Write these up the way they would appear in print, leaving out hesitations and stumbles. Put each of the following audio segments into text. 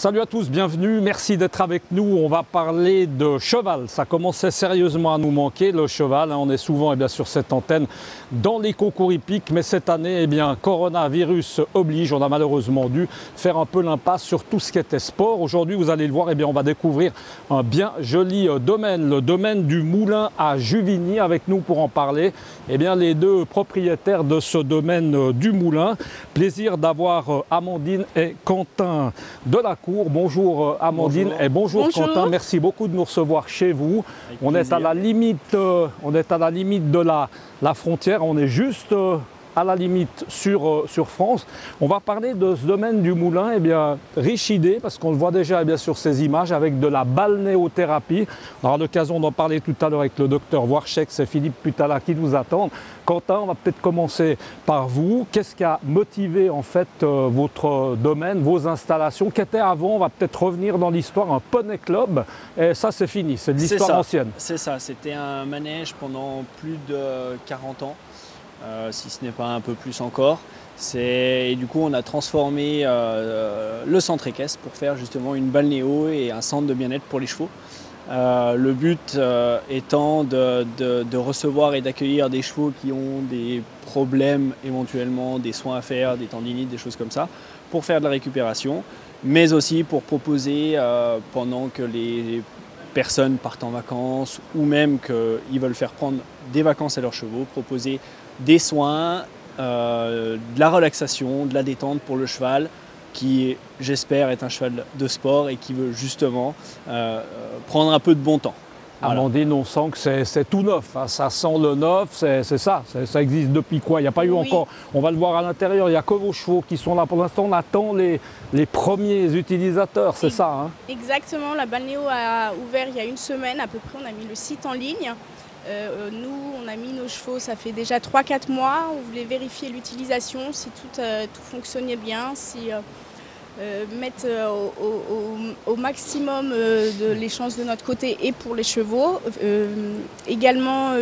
Salut à tous, bienvenue, merci d'être avec nous. On va parler de cheval. Ça commençait sérieusement à nous manquer, le cheval. On est souvent sur cette antenne dans les concours hippiques, mais cette année, coronavirus oblige. On a malheureusement dû faire un peu l'impasse sur tout ce qui était sport. Aujourd'hui, vous allez le voir, on va découvrir un bien joli domaine, le domaine du Moulin à Juvigny. Avec nous pour en parler, les deux propriétaires de ce domaine du Moulin. Plaisir d'avoir Amandine et Quentin de la Cour. Bonjour Amandine. Bonjour. Et bonjour Quentin, merci beaucoup de nous recevoir chez vous. On est à la limite, de la frontière, on est juste à la limite sur France. On va parler de ce domaine du Moulin, riche idée, parce qu'on le voit déjà sur ces images, avec de la balnéothérapie. On aura l'occasion d'en parler tout à l'heure avec le docteur Warchex et Philippe Putala qui nous attendent. Quentin, on va peut-être commencer par vous. Qu'est-ce qui a motivé en fait votre domaine, vos installations, qui étaient avant, on va peut-être revenir dans l'histoire, un poney club, et ça c'est fini, c'est de l'histoire ancienne. C'est ça, c'était un manège pendant plus de 40 ans. Si ce n'est pas un peu plus encore. Et du coup, on a transformé le centre équestre pour faire justement une balnéo et un centre de bien-être pour les chevaux. Le but étant de recevoir et d'accueillir des chevaux qui ont des problèmes éventuellement, des soins à faire, des tendinites, des choses comme ça, pour faire de la récupération, mais aussi pour proposer pendant que les personnes partent en vacances ou même qu'ils veulent faire prendre des vacances à leurs chevaux, proposer des soins, de la relaxation, de la détente pour le cheval qui, j'espère, est un cheval de sport et qui veut justement prendre un peu de bon temps. Voilà. Amandine, on sent que c'est tout neuf, hein. Ça sent le neuf, c'est ça, ça existe depuis quoi? Il n'y a pas eu encore, on va le voir à l'intérieur, il n'y a que vos chevaux qui sont là. Pour l'instant, on attend les premiers utilisateurs, c'est ça hein? Exactement, la balnéo a ouvert il y a une semaine à peu près, on a mis le site en ligne. Nous, on a mis nos chevaux, ça fait déjà 3-4 mois. On voulait vérifier l'utilisation, si tout fonctionnait bien, si mettre au maximum les chances de notre côté et pour les chevaux. Également,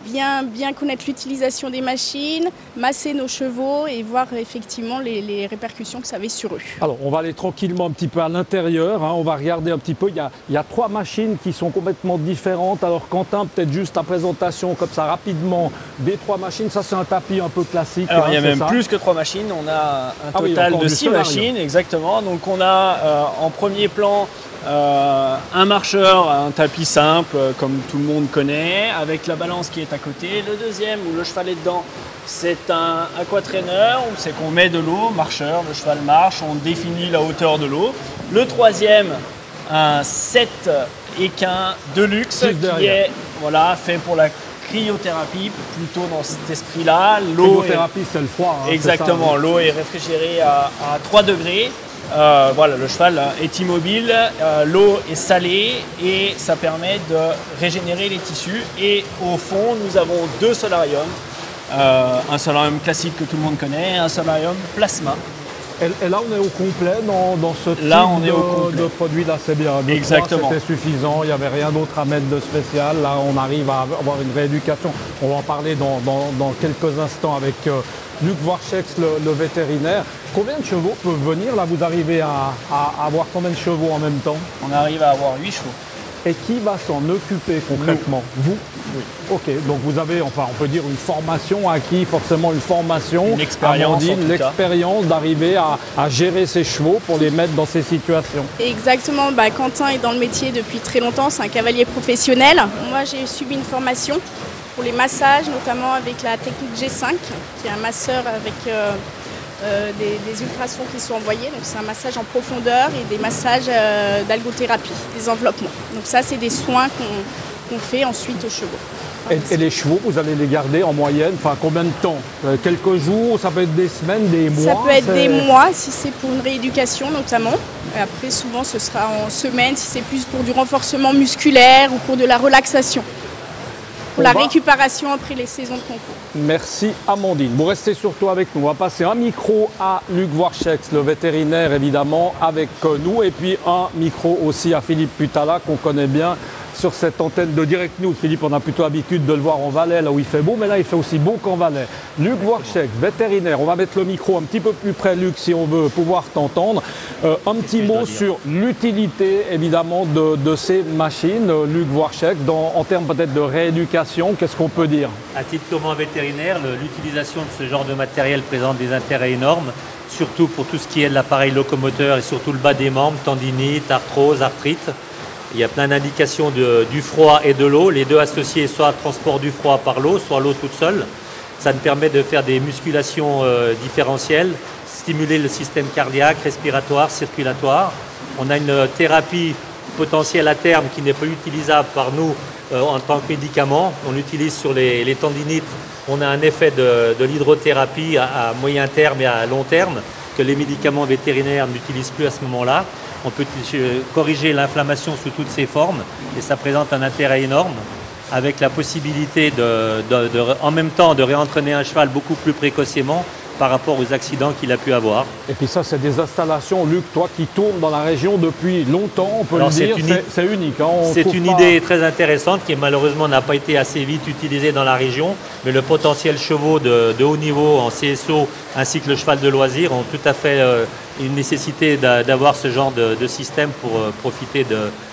bien connaître l'utilisation des machines, masser nos chevaux et voir effectivement les répercussions que ça avait sur eux. Alors, on va aller tranquillement un petit peu à l'intérieur, hein. On va regarder un petit peu. Il y a 3 machines qui sont complètement différentes. Alors, Quentin, peut-être juste ta présentation comme ça rapidement des 3 machines. Ça, c'est un tapis un peu classique. Alors, il y a même plus que 3 machines. On a un total de 6 machines, exactement. Donc, on a en premier plan un marcheur, un tapis simple comme tout le monde connaît, avec la balance qui est à côté. Le deuxième où le cheval est dedans, c'est un aquatrainer où c'est qu'on met de l'eau, marcheur, le cheval marche, on définit la hauteur de l'eau. Le troisième, un 7 équin de luxe qui est fait pour la cryothérapie, plutôt dans cet esprit-là. Cryothérapie, c'est le froid. Hein, exactement, l'eau est réfrigérée à 3 degrés. Le cheval est immobile, l'eau est salée et ça permet de régénérer les tissus. Et au fond, nous avons 2 solariums. Un solarium classique que tout le monde connaît et un solarium plasma. Et là, on est au complet dans ce type de produit. Là, c'est bien. Exactement. C'était suffisant, il n'y avait rien d'autre à mettre de spécial. Là, on arrive à avoir une rééducation. On va en parler dans quelques instants avec Luc Warchex, le vétérinaire. Combien de chevaux peuvent venir? Là, vous arrivez à avoir combien de chevaux en même temps? On arrive à avoir 8 chevaux. Et qui va s'en occuper concrètement? Vous? Oui. Ok, donc vous avez, on peut dire une formation acquis, forcément une formation, une expérience, l'expérience d'arriver à gérer ces chevaux pour les mettre dans ces situations. Exactement, Quentin est dans le métier depuis très longtemps, c'est un cavalier professionnel. Moi j'ai suivi une formation pour les massages, notamment avec la technique G5, qui est un masseur avec des ultrasons qui sont envoyés. Donc c'est un massage en profondeur et des massages d'algothérapie, des enveloppements. Donc ça c'est des soins qu'on fait ensuite aux chevaux. Et les chevaux, vous allez les garder en moyenne, combien de temps? Quelques jours, ça peut être des semaines, des mois? Ça peut être des mois si c'est pour une rééducation notamment. Et après souvent ce sera en semaine si c'est plus pour du renforcement musculaire ou pour de la relaxation. Pour la récupération après les saisons de concours. Merci Amandine. Vous restez surtout avec nous. On va passer un micro à Luc Warchex, le vétérinaire évidemment, avec nous. Et puis un micro aussi à Philippe Putala, qu'on connaît bien sur cette antenne de Direct News. Philippe, on a plutôt l'habitude de le voir en Valais, là où il fait beau, mais là il fait aussi beau qu'en Valais. Luc Warchek, vétérinaire, on va mettre le micro un petit peu plus près, Luc, si on veut pouvoir t'entendre. Un petit mot sur l'utilité, évidemment, de ces machines, Luc Warchek, en termes peut-être de rééducation, qu'est-ce qu'on peut dire? À titre purement vétérinaire, l'utilisation de ce genre de matériel présente des intérêts énormes, surtout pour tout ce qui est de l'appareil locomoteur et surtout le bas des membres, tendinite, arthrose, arthrite. Il y a plein d'indications du froid et de l'eau, les deux associés, soit transport du froid par l'eau, soit l'eau toute seule. Ça nous permet de faire des musculations différentielles, stimuler le système cardiaque, respiratoire, circulatoire. On a une thérapie potentielle à terme qui n'est pas utilisable par nous en tant que médicament. On l'utilise sur les tendinites. On a un effet de l'hydrothérapie à moyen terme et à long terme que les médicaments vétérinaires n'utilisent plus à ce moment-là. On peut corriger l'inflammation sous toutes ses formes et ça présente un intérêt énorme avec la possibilité en même temps de réentraîner un cheval beaucoup plus précocement par rapport aux accidents qu'il a pu avoir. Et puis ça, c'est des installations, Luc, toi qui tournes dans la région depuis longtemps, on peut le dire, c'est unique. Hein, c'est une idée très intéressante qui malheureusement n'a pas été assez vite utilisée dans la région, mais le potentiel chevaux de haut niveau en CSO ainsi que le cheval de loisir ont tout à fait une nécessité d'avoir ce genre de système pour profiter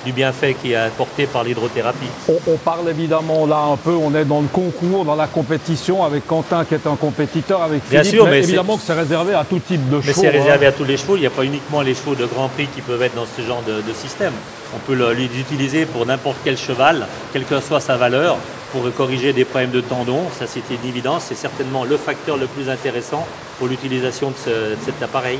du bienfait qui est apporté par l'hydrothérapie. On parle évidemment là un peu, on est dans le concours, dans la compétition avec Quentin qui est un compétiteur, avec Philippe. Bien sûr, mais évidemment que c'est réservé à tout type de chevaux. Mais c'est réservé à tous les chevaux, il n'y a pas uniquement les chevaux de Grand Prix qui peuvent être dans ce genre de système. On peut l'utiliser pour n'importe quel cheval, quelle que soit sa valeur, pour corriger des problèmes de tendons. Ça, c'est une évidence, c'est certainement le facteur le plus intéressant pour l'utilisation de cet appareil.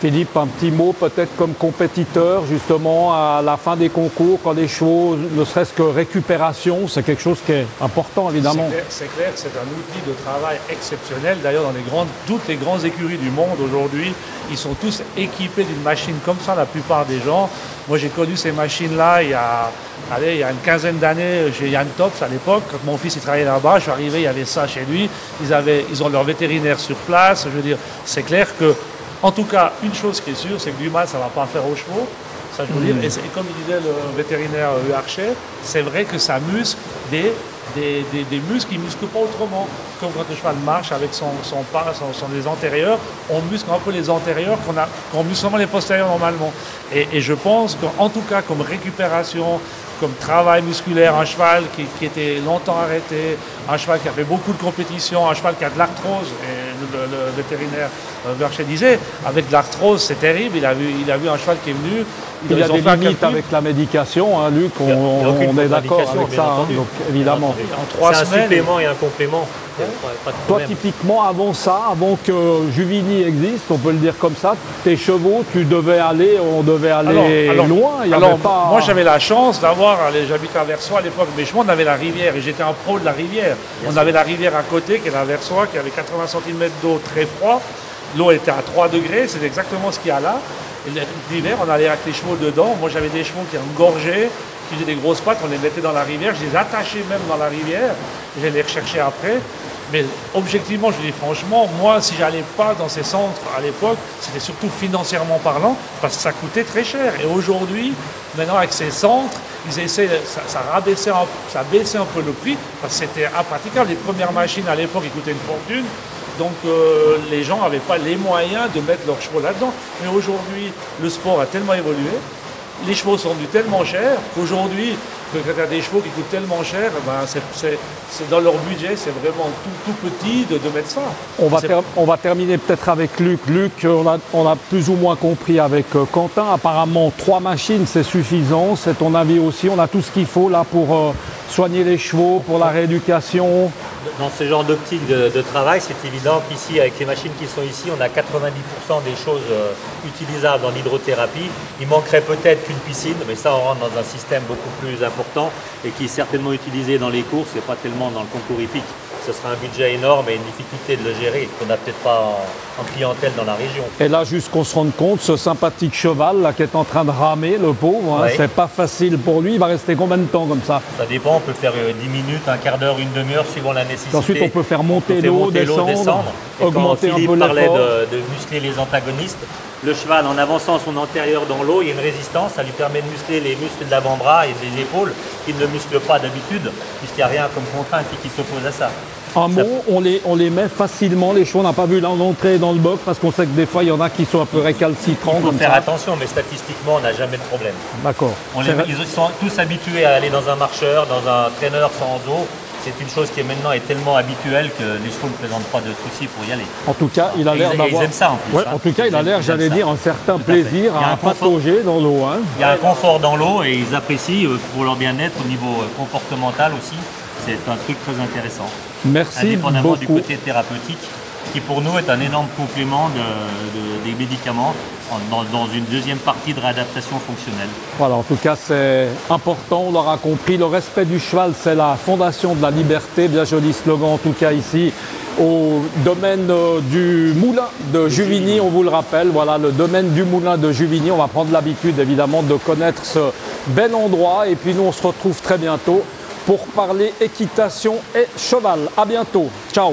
Philippe, un petit mot peut-être comme compétiteur, justement, à la fin des concours, quand les chevaux, ne serait-ce que récupération, c'est quelque chose qui est important, évidemment. C'est clair que c'est un outil de travail exceptionnel. D'ailleurs, dans toutes les grandes écuries du monde aujourd'hui, ils sont tous équipés d'une machine comme ça, la plupart des gens. Moi, j'ai connu ces machines-là il y a une quinzaine d'années chez Yann Tops à l'époque. Quand mon fils il travaillait là-bas, je suis arrivé, il y avait ça chez lui. Ils ont leur vétérinaire sur place. Je veux dire, c'est clair que en tout cas, une chose qui est sûre, c'est que du mal, ça ne va pas faire aux chevaux. Ça, je veux dire. Et comme il disait le vétérinaire Archer, c'est vrai que ça muscle des muscles qui ne musclent pas autrement. Comme quand le cheval marche avec son les antérieurs, on muscle un peu les antérieurs qu'on muscle seulement les postérieurs normalement. Et je pense qu'en tout cas, comme récupération, comme travail musculaire, un cheval qui était longtemps arrêté, un cheval qui a fait beaucoup de compétitions, un cheval qui a de l'arthrose, et le vétérinaire Verchet disait, avec de l'arthrose c'est terrible, il a vu un cheval qui est venu. Il y a des limites avec la médication, hein, Luc, on est d'accord avec ça, hein, donc évidemment. En 3 semaines, un supplément et un complément. Toi, typiquement, avant ça, avant que Juvigny existe, on peut le dire comme ça, tes chevaux, on devait aller loin. Moi, j'avais la chance d'avoir, j'habitais à Versoix à l'époque, mes chevaux, on avait la rivière, et j'étais un pro de la rivière. On avait la rivière à côté, qui est la Versoix, qui avait 80 cm d'eau très froid. L'eau était à 3 degrés, c'est exactement ce qu'il y a là. L'hiver, on allait avec les chevaux dedans. Moi, j'avais des chevaux qui engorgeaient, qui faisaient des grosses pattes, on les mettait dans la rivière. Je les attachais même dans la rivière. Je les recherchais après. Mais objectivement, je dis franchement, moi, si j'allais pas dans ces centres à l'époque, c'était surtout financièrement parlant, parce que ça coûtait très cher. Et aujourd'hui, maintenant, avec ces centres, ils essaient, ça baissait un peu le prix, parce que c'était impraticable. Les premières machines à l'époque, ils coûtaient une fortune. Donc les gens n'avaient pas les moyens de mettre leurs chevaux là-dedans. Mais aujourd'hui, le sport a tellement évolué, les chevaux sont devenus tellement chers qu'aujourd'hui, quand il y a des chevaux qui coûtent tellement cher, ben c'est dans leur budget, c'est vraiment tout petit de mettre ça. On va terminer peut-être avec Luc. Luc, on a plus ou moins compris avec Quentin. Apparemment, 3 machines, c'est suffisant. C'est ton avis aussi. On a tout ce qu'il faut là pour soigner les chevaux, pour la rééducation. Dans ce genre d'optique de travail, c'est évident qu'ici, avec les machines qui sont ici, on a 90% des choses utilisables en hydrothérapie. Il manquerait peut-être qu'une piscine, mais ça, on rentre dans un système beaucoup plus important et qui est certainement utilisé dans les courses et pas tellement dans le concours hippique. Ce sera un budget énorme et une difficulté de le gérer qu'on n'a peut-être pas en clientèle dans la région. Et là, juste qu'on se rende compte, ce sympathique cheval là, qui est en train de ramer, le pauvre, hein, c'est pas facile pour lui. Il va rester combien de temps comme ça? Ça dépend, on peut faire 10 minutes, un quart d'heure, une demi-heure, suivant la nécessité. Ensuite, on peut faire monter l'eau, descendre, augmenter un peu l'effort. Philippe parlait de muscler les antagonistes. Le cheval, en avançant son antérieur dans l'eau, il y a une résistance, ça lui permet de muscler les muscles de l'avant-bras et des épaules. qui ne musclent pas d'habitude, puisqu'il n'y a rien comme contrainte qui s'oppose à ça. En mot, on les met facilement, les chevaux. On n'a pas vu l'entrée dans le box parce qu'on sait que des fois, il y en a qui sont un peu récalcitrants. Il faut faire attention, mais statistiquement, on n'a jamais de problème. D'accord. Ils sont tous habitués à aller dans un marcheur, dans un traîneur sans dos. C'est une chose qui maintenant est tellement habituelle que les chevaux ne présentent pas de soucis pour y aller. En tout cas, il a l'air d'avoir... Ils aiment ça en plus. Ouais, en tout cas, il a l'air, j'allais dire, un certain plaisir à patauger dans l'eau. Hein. Il y a un confort dans l'eau et ils apprécient pour leur bien-être au niveau comportemental aussi. C'est un truc très intéressant. Merci indépendamment beaucoup. Du côté thérapeutique, qui pour nous est un énorme complément des médicaments dans une deuxième partie de réadaptation fonctionnelle. Voilà, en tout cas, c'est important, on l'aura compris. Le respect du cheval, c'est la fondation de la liberté. Bien joli slogan, en tout cas ici, au domaine du moulin de Juvigny, on vous le rappelle. Voilà, le domaine du moulin de Juvigny. On va prendre l'habitude, évidemment, de connaître ce bel endroit. Et puis nous, on se retrouve très bientôt pour parler équitation et cheval. À bientôt. Ciao.